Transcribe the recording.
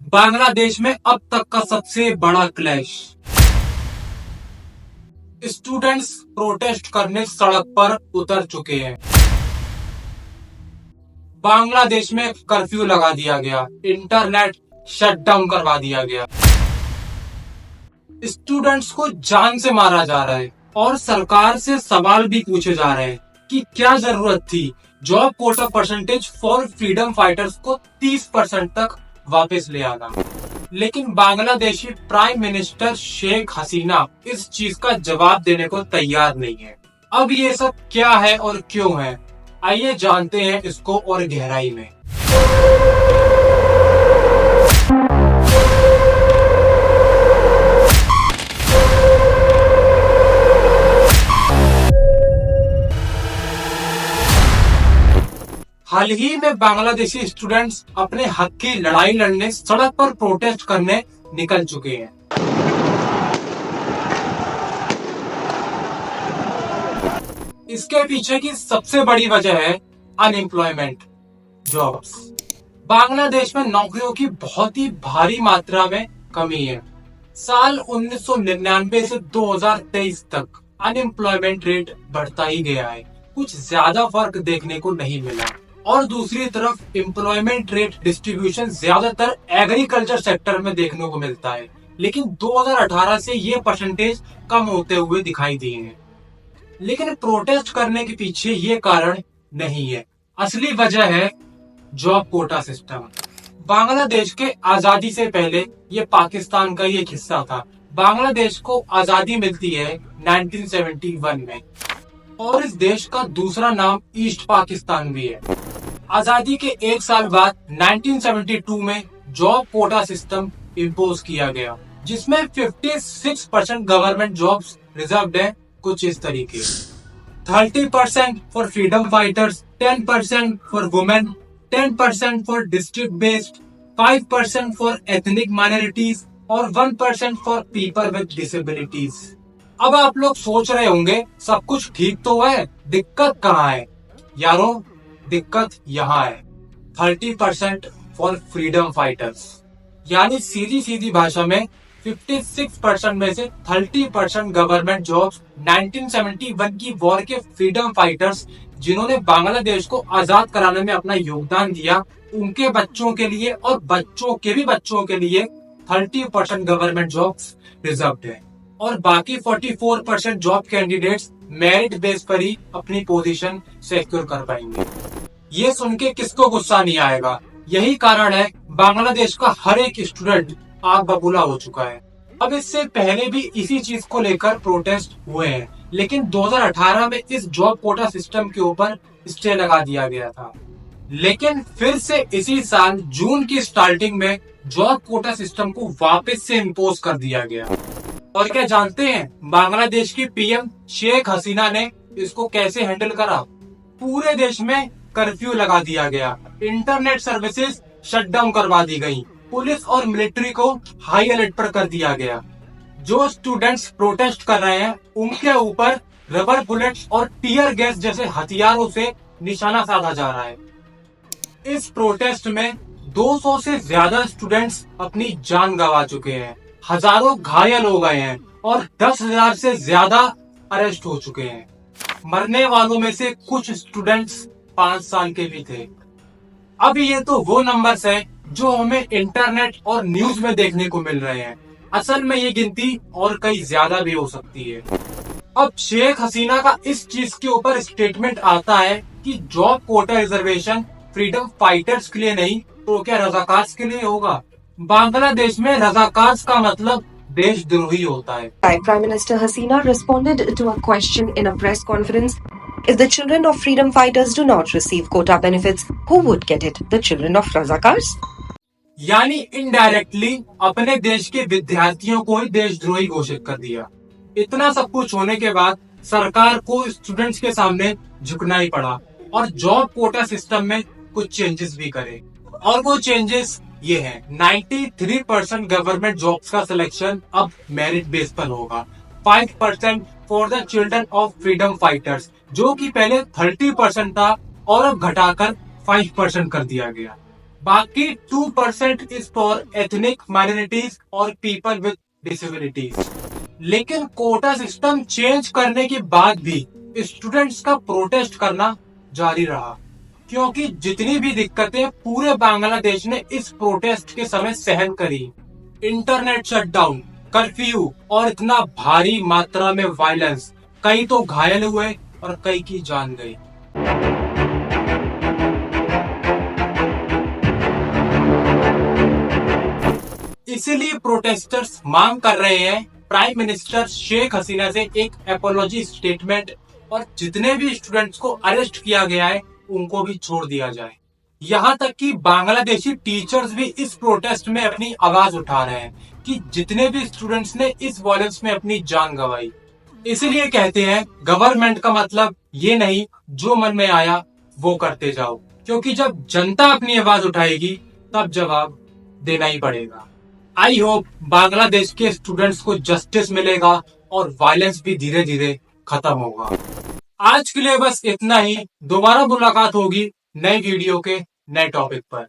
बांग्लादेश में अब तक का सबसे बड़ा क्लैश। स्टूडेंट्स प्रोटेस्ट करने सड़क पर उतर चुके हैं। बांग्लादेश में कर्फ्यू लगा दिया गया, इंटरनेट शटडाउन करवा दिया गया, स्टूडेंट्स को जान से मारा जा रहा है और सरकार से सवाल भी पूछे जा रहे हैं कि क्या जरूरत थी job quota percentage for freedom fighters को 30% तक वापस ले आना। लेकिन बांग्लादेशी प्राइम मिनिस्टर शेख हसीना इस चीज का जवाब देने को तैयार नहीं है। अब ये सब क्या है और क्यों है, आइए जानते हैं इसको और गहराई में। हाल ही में बांग्लादेशी स्टूडेंट्स अपने हक की लड़ाई लड़ने सड़क पर प्रोटेस्ट करने निकल चुके हैं। इसके पीछे की सबसे बड़ी वजह है अनएम्प्लॉयमेंट, जॉब्स। बांग्लादेश में नौकरियों की बहुत ही भारी मात्रा में कमी है। साल 1999 से 2023 तक अनएम्प्लॉयमेंट रेट बढ़ता ही गया है, कुछ ज्यादा फर्क देखने को नहीं मिला। और दूसरी तरफ एम्प्लॉयमेंट रेट डिस्ट्रीब्यूशन ज्यादातर एग्रीकल्चर सेक्टर में देखने को मिलता है, लेकिन 2018 से ये परसेंटेज कम होते हुए दिखाई दिए हैं। लेकिन प्रोटेस्ट करने के पीछे ये कारण नहीं है, असली वजह है जॉब कोटा सिस्टम। बांग्लादेश के आजादी से पहले ये पाकिस्तान का ही एक हिस्सा था। बांग्लादेश को आजादी मिलती है 1971 में और इस देश का दूसरा नाम ईस्ट पाकिस्तान भी है। आजादी के एक साल बाद 1972 में जॉब कोटा सिस्टम इम्पोज किया गया, जिसमें 56% गवर्नमेंट जॉब्स रिजर्व्ड है। कुछ इस तरीके 30% for freedom fighters, 10% for women, 10% for district based, 5% for ethnic minorities और 1% फॉर पीपल विद डिसेबिलिटीज। अब आप लोग सोच रहे होंगे सब कुछ ठीक तो है, दिक्कत कहाँ है? यारों, दिक्कत यहाँ है 30% फॉर फ्रीडम फाइटर्स। यानी सीधी सीधी भाषा में 56% में से 30% गवर्नमेंट जॉब्स 1971 की वॉर के फ्रीडम फाइटर्स, जिन्होंने बांग्लादेश को आजाद कराने में अपना योगदान दिया, उनके बच्चों के लिए और बच्चों के भी बच्चों के लिए 30% गवर्नमेंट जॉब्स रिजर्व्ड है। और बाकी 44% जॉब कैंडिडेट्स मेरिट बेस पर ही अपनी पोजीशन सिक्योर कर पाएंगे। ये सुन के किसको गुस्सा नहीं आएगा? यही कारण है बांग्लादेश का हर एक स्टूडेंट आग बबूला हो चुका है। अब इससे पहले भी इसी चीज को लेकर प्रोटेस्ट हुए हैं, लेकिन 2018 में इस जॉब कोटा सिस्टम के ऊपर स्टे लगा दिया गया था। लेकिन फिर से इसी साल जून की स्टार्टिंग में जॉब कोटा सिस्टम को वापस से इम्पोज कर दिया गया। और क्या जानते हैं बांग्लादेश की पीएम शेख हसीना ने इसको कैसे हैंडल करा? पूरे देश में कर्फ्यू लगा दिया गया, इंटरनेट सर्विसेज शटडाउन करवा दी गई, पुलिस और मिलिट्री को हाई अलर्ट पर कर दिया गया। जो स्टूडेंट्स प्रोटेस्ट कर रहे हैं उनके ऊपर रबर बुलेट्स और टीयर गैस जैसे हथियारों से निशाना साधा जा रहा है। इस प्रोटेस्ट में 200 से ज्यादा स्टूडेंट्स अपनी जान गंवा चुके हैं, हजारों घायल हो गए हैं और 10,000 से ज्यादा अरेस्ट हो चुके हैं। मरने वालों में से कुछ स्टूडेंट्स 5 साल के भी थे। अब ये तो वो नंबर्स हैं जो हमें इंटरनेट और न्यूज में देखने को मिल रहे हैं। असल में ये गिनती और कई ज्यादा भी हो सकती है। अब शेख हसीना का इस चीज के ऊपर स्टेटमेंट आता है कि job quota reservation freedom fighters के लिए नहीं तो क्या रजाकार्स के लिए होगा? बांग्लादेश में रजाकार्स का मतलब देशद्रोही होता है। Prime Minister Hasina responded to a question in a press conference. If the children of freedom fighters do not receive quota benefits, who would get it? The children of Razakars? यानी इनडायरेक्टली अपने देश के विद्यार्थियों को ही देशद्रोही घोषित कर दिया। इतना सब कुछ होने के बाद सरकार को स्टूडेंट्स के सामने झुकना ही पड़ा और जॉब कोटा सिस्टम में कुछ चेंजेस भी करे। और वो चेंजेस ये है, 93% गवर्नमेंट जॉब्स का सिलेक्शन अब मेरिट बेस पर होगा, 5% for the children of freedom fighters, जो कि पहले 30% था और अब घटाकर 5% कर दिया गया। बाकी 2% इज फॉर एथनिक माइनॉरिटीज और पीपल विद डिसेबिलिटीज। लेकिन कोटा सिस्टम चेंज करने के बाद भी स्टूडेंट्स का प्रोटेस्ट करना जारी रहा, क्योंकि जितनी भी दिक्कतें पूरे बांग्लादेश ने इस प्रोटेस्ट के समय सहन करी, इंटरनेट शटडाउन, कर्फ्यू और इतना भारी मात्रा में वायलेंस, कई तो घायल हुए और कई की जान गई। इसीलिए प्रोटेस्टर्स मांग कर रहे हैं प्राइम मिनिस्टर शेख हसीना से एक एपोलॉजी स्टेटमेंट, और जितने भी स्टूडेंट्स को अरेस्ट किया गया है उनको भी छोड़ दिया जाए। यहाँ तक कि बांग्लादेशी टीचर्स भी इस प्रोटेस्ट में अपनी आवाज उठा रहे हैं कि जितने भी स्टूडेंट्स ने इस वायलेंस में अपनी जान गंवाई। इसलिए कहते हैं गवर्नमेंट का मतलब ये नहीं जो मन में आया वो करते जाओ, क्योंकि जब जनता अपनी आवाज उठाएगी तब जवाब देना ही पड़ेगा। आई होप बांग्लादेश के स्टूडेंट्स को जस्टिस मिलेगा और वायलेंस भी धीरे धीरे खत्म होगा। आज के लिए बस इतना ही। दोबारा मुलाकात होगी नए वीडियो के नए टॉपिक पर।